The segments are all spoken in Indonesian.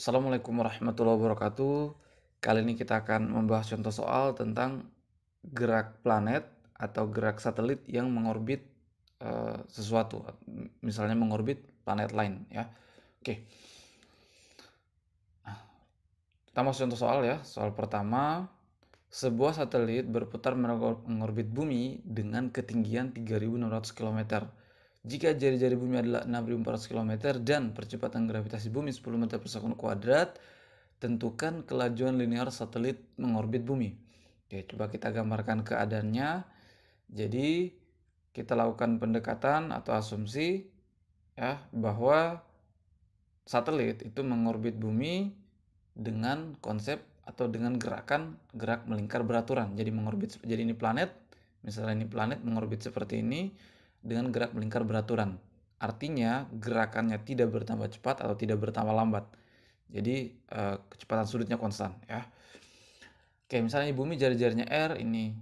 Assalamualaikum warahmatullahi wabarakatuh. Kali ini kita akan membahas contoh soal tentang gerak planet atau gerak satelit yang mengorbit sesuatu, misalnya mengorbit planet lain ya. Oke, kita masuk contoh soal ya. Soal pertama, sebuah satelit berputar mengorbit bumi dengan ketinggian 3.600 km. Jika jari-jari bumi adalah 6.400 km dan percepatan gravitasi bumi 10 meter per sekund kuadrat, tentukan kelajuan linear satelit mengorbit bumi. Oke, coba kita gambarkan keadaannya. Jadi, kita lakukan pendekatan atau asumsi ya bahwa satelit itu mengorbit bumi dengan konsep atau dengan gerakan gerak melingkar beraturan. Jadi ini planet, misalnya ini planet mengorbit seperti ini dengan gerak melingkar beraturan. Artinya gerakannya tidak bertambah cepat atau tidak bertambah lambat. Jadi kecepatan sudutnya konstan ya. Oke, misalnya bumi jari-jarinya R, ini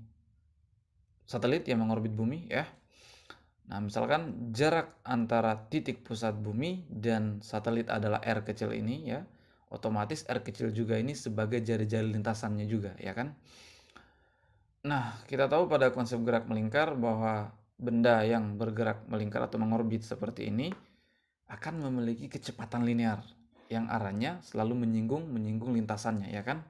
satelit yang mengorbit bumi ya. Nah, misalkan jarak antara titik pusat bumi dan satelit adalah R kecil ini ya, otomatis R kecil juga ini sebagai jari-jari lintasannya juga ya kan. Nah, kita tahu pada konsep gerak melingkar bahwa benda yang bergerak melingkar atau mengorbit seperti ini akan memiliki kecepatan linear yang arahnya selalu menyinggung lintasannya ya kan.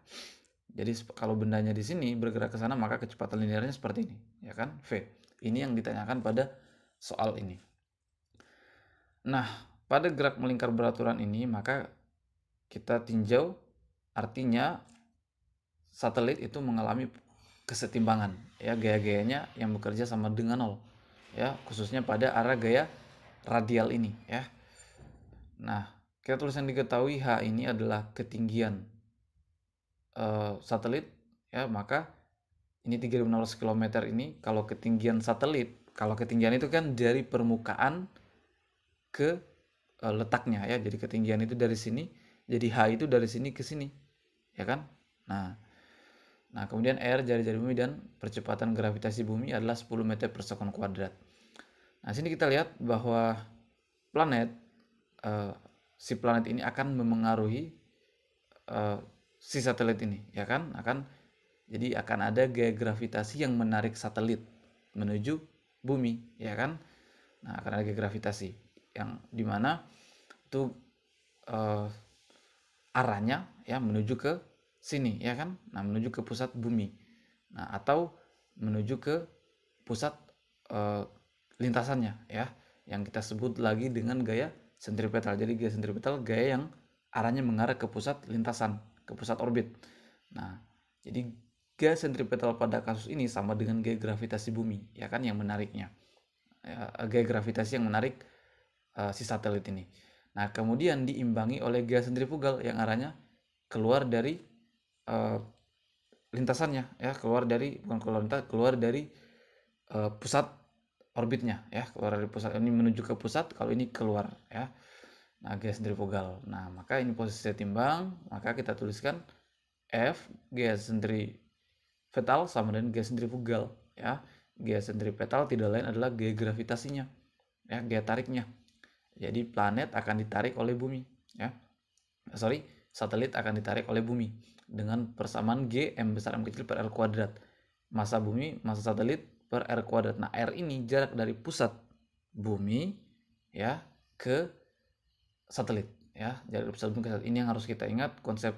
Jadi kalau bendanya di sini bergerak ke sana maka kecepatan linearnya seperti ini ya kan, V. Ini yang ditanyakan pada soal ini. Nah, pada gerak melingkar beraturan ini maka kita tinjau, artinya satelit itu mengalami kesetimbangan ya, gaya-gayanya yang bekerja sama dengan nol ya, khususnya pada arah gaya radial ini ya. Nah, kita tulis yang diketahui H ini adalah ketinggian satelit ya, maka ini 3.600 km ini kalau ketinggian satelit, kalau ketinggian itu kan dari permukaan ke letaknya ya. Jadi ketinggian itu dari sini, jadi H itu dari sini ke sini ya kan. Nah kemudian R jari-jari bumi dan percepatan gravitasi bumi adalah 10 meter per sekund kuadrat. Nah sini kita lihat bahwa planet eh, si planet ini akan memengaruhi eh, si satelit ini ya kan, jadi akan ada gaya gravitasi yang menarik satelit menuju bumi ya kan. Nah akan ada gaya gravitasi yang dimana itu eh, arahnya ya menuju ke sini ya kan. Nah menuju ke pusat bumi, nah atau menuju ke pusat eh, lintasannya ya, yang kita sebut lagi dengan gaya sentripetal. Jadi gaya sentripetal gaya yang arahnya mengarah ke pusat lintasan, ke pusat orbit. Nah jadi gaya sentripetal pada kasus ini sama dengan gaya gravitasi bumi ya kan, yang menariknya ya, gaya gravitasi yang menarik si satelit ini. Nah, kemudian diimbangi oleh gaya sentrifugal yang arahnya keluar dari uh, lintasannya ya, keluar dari pusat orbitnya ya, keluar dari pusat ini menuju ke pusat, kalau ini keluar ya. Nah, gaya sentrifugal. Nah, maka ini posisi timbang, maka kita tuliskan F gaya sentripetal sama dengan gaya sentrifugal ya. Gaya sentripetal tidak lain adalah gaya gravitasinya ya, gaya tariknya. Jadi planet akan ditarik oleh bumi ya. Satelit akan ditarik oleh bumi dengan persamaan G M besar M kecil per R kuadrat. Masa bumi, masa satelit per R kuadrat. Nah, R ini jarak dari pusat bumi ya ke satelit ya. Jarak dari pusat bumi ke satelit. Ini yang harus kita ingat, konsep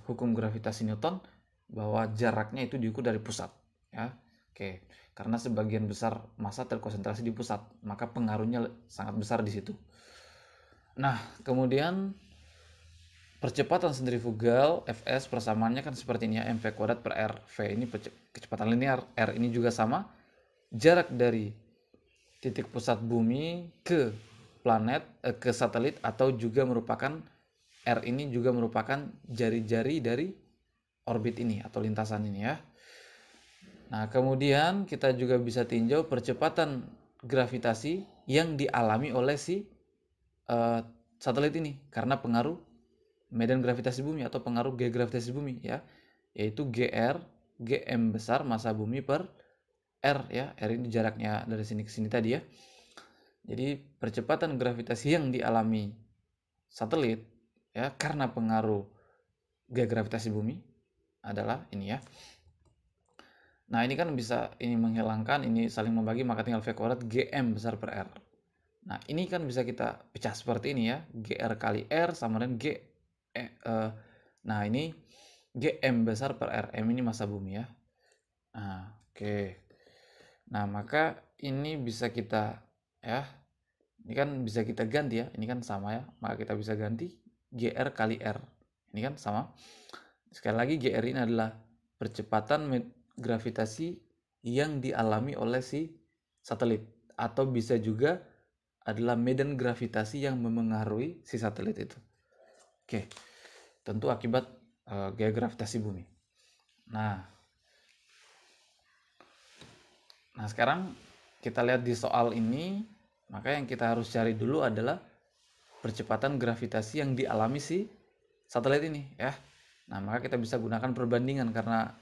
hukum gravitasi Newton, bahwa jaraknya itu diukur dari pusat ya. Oke, karena sebagian besar massa terkonsentrasi di pusat, maka pengaruhnya sangat besar di situ. Nah, kemudian percepatan sentrifugal Fs persamaannya kan seperti ini ya, mv kuadrat per r. V ini kecepatan linear, r ini juga sama. Jarak dari titik pusat bumi ke planet, ke satelit, atau juga merupakan r ini juga merupakan jari-jari dari orbit ini atau lintasan ini ya. Nah, kemudian kita juga bisa tinjau percepatan gravitasi yang dialami oleh si satelit ini karena pengaruh medan gravitasi bumi atau pengaruh gaya gravitasi bumi ya, yaitu GR, GM besar massa bumi per R ya. R ini jaraknya dari sini ke sini tadi ya. Jadi percepatan gravitasi yang dialami satelit ya karena pengaruh gaya gravitasi bumi adalah ini ya. Nah, ini kan bisa ini menghilangkan, ini saling membagi, maka tinggal V kuadrat GM besar per R. Nah, ini kan bisa kita pecah seperti ini ya. GR kali R sama dengan nah, ini GM besar per R. M ini massa bumi ya. Nah, oke. Nah, maka ini bisa kita ya. Ini kan bisa kita ganti ya. Ini kan sama ya. Maka kita bisa ganti GR kali R. Ini kan sama. Sekali lagi GR ini adalah percepatan gravitasi yang dialami oleh si satelit, atau bisa juga adalah medan gravitasi yang memengaruhi si satelit itu. Oke, tentu akibat gaya gravitasi bumi. Nah, sekarang kita lihat di soal ini, maka yang kita harus cari dulu adalah percepatan gravitasi yang dialami si satelit ini ya. Nah, maka kita bisa gunakan perbandingan karena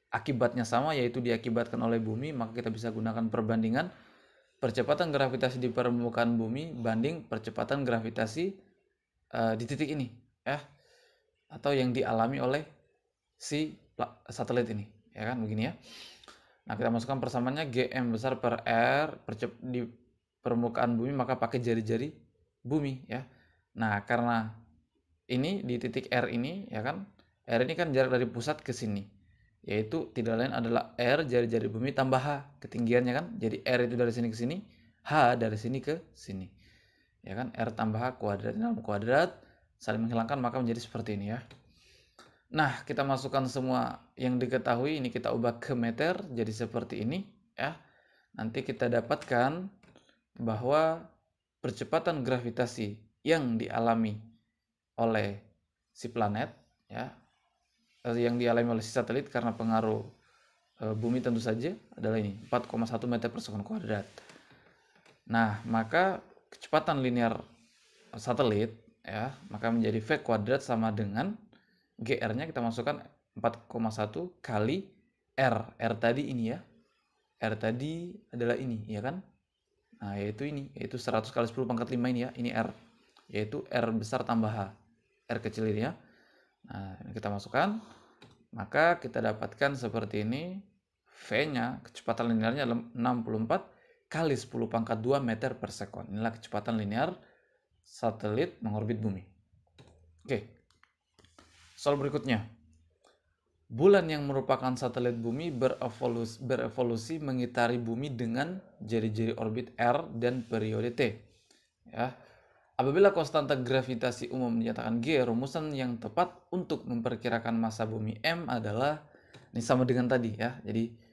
akibatnya sama, yaitu diakibatkan oleh bumi, maka kita bisa gunakan perbandingan percepatan gravitasi di permukaan bumi banding percepatan gravitasi di titik ini ya, atau yang dialami oleh si satelit ini ya kan, begini ya. Nah, kita masukkan persamaannya GM besar per R di permukaan bumi, maka pakai jari-jari bumi ya. Nah, karena ini di titik R ini ya kan, R ini kan jarak dari pusat ke sini, yaitu tidak lain adalah R jari-jari bumi tambah H ketinggiannya kan. Jadi R itu dari sini ke sini, H dari sini ke sini ya kan. R tambah H kuadrat dalam kuadrat saling menghilangkan, maka menjadi seperti ini ya. Nah, kita masukkan semua yang diketahui, ini kita ubah ke meter jadi seperti ini ya. Nanti kita dapatkan bahwa percepatan gravitasi yang dialami oleh si planet ya, yang dialami oleh si satelit karena pengaruh bumi tentu saja adalah ini 4,1 meter per sekon kuadrat. Nah, maka kecepatan linear satelit ya, maka menjadi V kuadrat sama dengan GR-nya kita masukkan 4,1 kali R. R tadi ini ya. R tadi adalah ini ya kan. Nah, yaitu ini, yaitu 100 kali 10 pangkat 5 ini ya. Ini R, yaitu R besar tambah H. R kecil ini ya. Nah, ini kita masukkan. Maka kita dapatkan seperti ini. V-nya, kecepatan linearnya 64 kali 10 pangkat 2 meter per sekon. Inilah kecepatan linear satelit mengorbit bumi. Oke. Soal berikutnya. Bulan yang merupakan satelit bumi berevolusi mengitari bumi dengan jari-jari orbit R dan periode T. Ya. Apabila konstanta gravitasi umum dinyatakan G, rumusan yang tepat untuk memperkirakan massa bumi M adalah, ini sama dengan tadi ya. Jadi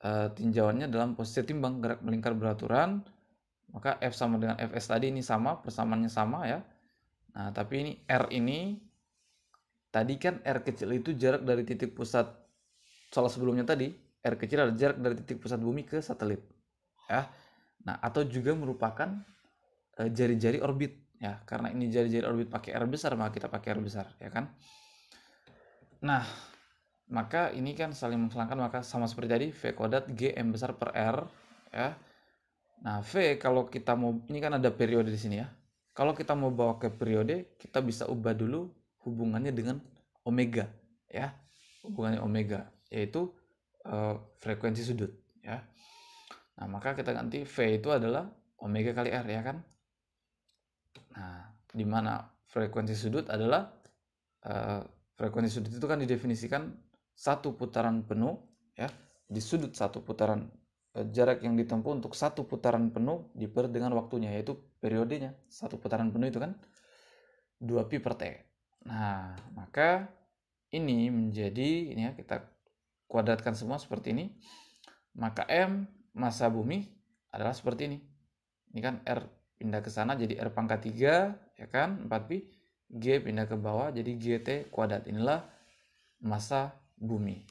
tinjauannya dalam posisi timbang gerak melingkar beraturan, maka F sama dengan Fs tadi, ini sama, persamaannya sama ya. Nah, tapi ini R ini, tadi kan R kecil itu jarak dari titik pusat, soal sebelumnya tadi, R kecil adalah jarak dari titik pusat bumi ke satelit ya. Nah, atau juga merupakan jari-jari orbit ya, karena ini jari-jari orbit pakai R besar, maka kita pakai R besar ya kan. Nah, maka ini kan saling menghilangkan, maka sama seperti tadi V kuadrat GM besar per R ya. Nah, V kalau kita mau, ini kan ada periode di sini ya. Kalau kita mau bawa ke periode, kita bisa ubah dulu hubungannya dengan omega ya. Hubungannya omega, yaitu frekuensi sudut ya. Nah, maka kita ganti V itu adalah omega kali R ya kan. Nah, di mana frekuensi sudut adalah frekuensi sudut itu kan didefinisikan satu putaran penuh ya. Di sudut satu putaran, jarak yang ditempuh untuk satu putaran penuh diper dengan waktunya, yaitu periodenya. Satu putaran penuh itu kan 2pi per T. Nah, maka ini menjadi, ini ya, kita kuadratkan semua seperti ini. Maka M, massa bumi, adalah seperti ini. Ini kan R pindah ke sana jadi R pangkat 3 ya kan, 4pi. G pindah ke bawah jadi GT kuadrat. Inilah massa bumi.